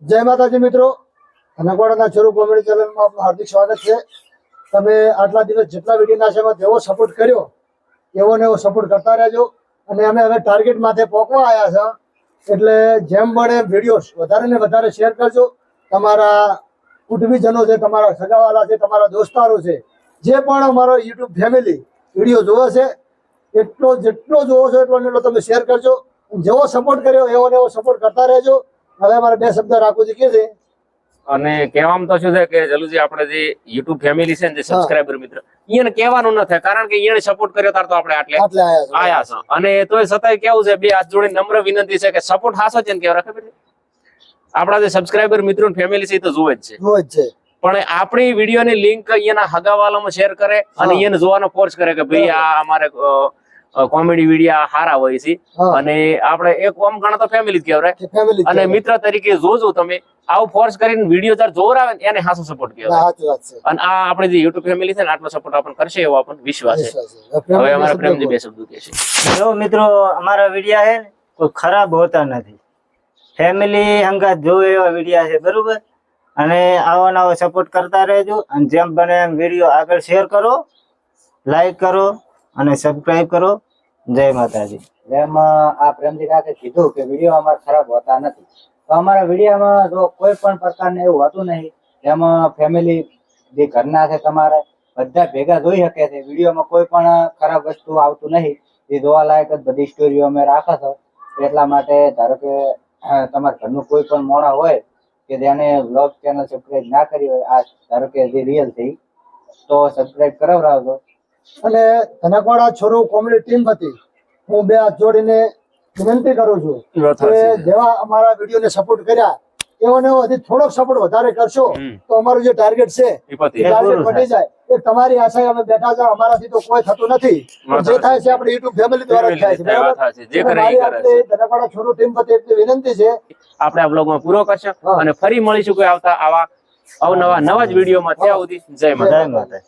જય માતાજી મિત્રો, નગવાડાના ચરુ કોમેડી ચેનલમાં આપનું હાર્દિક સ્વાગત છે. તમે આટલા દિવસ જેટલા વિડીયોના છે એમાં જેવો સપોર્ટ કર્યો એવો ને એવો સપોર્ટ કરતા રહેજો. અને અમે હવે ટાર્ગેટ માથે પહોંચવા આવ્યા છે, એટલે જેમ બને વિડીયો વધારે ને વધારે શેર કરજો. તમારા કુટુંબીજનો છે, તમારા સગાવાલા છે, તમારા દોસ્તારો છે, જે પણ અમારો યુટ્યુબ ફેમિલી વિડીયો જોવે છે જેટલો જોવો છો એટલો ને એટલો તમે શેર કરજો. જેવો સપોર્ટ કર્યો એવો ને એવો સપોર્ટ કરતા રહેજો. હવે અમારે બે શબ્દ રાખવું છે કે અને કહેવામાં તો શું છે કે જલુજી આપણે જે યુટ્યુબ ફેમિલી છે ને, જે સબસ્ક્રાઇબર મિત્ર, એને કહેવાનું ન થાય, કારણ કે એને સપોર્ટ કર્યો તાર તો આપણે આટલે આયા છે. અને તોય છતાંય કેવું છે, બે હાથ જોડીને નમ્ર વિનંતી છે કે સપોર્ટ હાસો છે ને કેવા રાખે. આપણા જે સબસ્ક્રાઇબર મિત્રો ફેમિલી છે એ તો જોવે જ છે, પણ આપણી વિડીયોની લિંક અહીંયાના હગાવાલામાં શેર કરે અને એને જોવાનો ફોર્સ કરે કે ભાઈ આ અમારે કોમેડી વિડીયો સારા હોય છે. અને આપણે એક ઓમ ગણો તો ફેમિલી જ કહેવાય, અને મિત્ર તરીકે જોજો તમે આવું ફોર્સ કરીને વિડીયો તાર જોર આવે ને એને હાસો સપોર્ટ કહેવાય. અને આ આપણે જે યુટ્યુબ ફેમિલી છે ને આટલો સપોર્ટ આપણને કરશે એવો આપણને વિશ્વાસ છે. હવે અમારા પ્રેમજી બે શબ્દો કહે છે. જો મિત્રો, અમારા વિડીયા છે કોઈ ખરાબ હોતા નથી. ફેમિલી હંગાત જોવે એવા વિડીયા છે, બરોબર. અને આવો નવો સપોર્ટ કરતા રહેજો. અને જેમ બને એમ વિડીયો આગળ શેર કરો, લાઈક કરો અને સબસ્ક્રાઇબ કરો. જય માતાજી. જેમ આ પ્રેમજી કાકે કીધું કે વિડીયો અમારા ખરાબ હોતા નથી, તો અમારા વિડીયોમાં જો કોઈ પણ પ્રકારનું એવું હોતું નહીં. એમાં ફેમિલી જે ઘરના છે તમારે બધા ભેગા જોઈ શકે છે. વિડીયોમાં કોઈ પણ ખરાબ વસ્તુ આવતું નહીં. એ જોવાલાયક જ બધી સ્ટોરીઓ અમે રાખે છે. એટલા માટે ધારો કે તમારા ઘરનું કોઈ પણ મોણા હોય કે જેને વ્લોગ ચેનલ સબસ્ક્રાઇબ ના કરી હોય, આ ધારો કે જે રિયલ છે તો સબસ્ક્રાઇબ કરાવરાવજો. અને ધનકવાડા છોરો કોમેડી ટીમ હતી, હું બે હાથ જોડીને વિનંતી કરું છું કે જેવા અમારા વિડીયોને સપોર્ટ કર્યા એવો ને એવો હજી થોડોક સપોર્ટ વધારે કરશો તો અમારું જે ટાર્ગેટ છે એ ટાર્ગેટ બની જાય. એક તમારી આશા અમે બેઠા છે, અમારાથી તો કોઈ થતું નથી. જે થાય છે આપણે યુટ્યુબ ફેમિલી દ્વારા જ થાય છે, બરાબર. મારી આપણે ધનકવાડા છોરો ટીમ વતી એટલી વિનંતી છે. આપણે આ બ્લોગમાં પૂરો કરશું અને ફરી મળીશું કોઈ આવતા આવા અવનવા નવા જ વિડીયોમાં. ત્યાં સુધી જય માતા.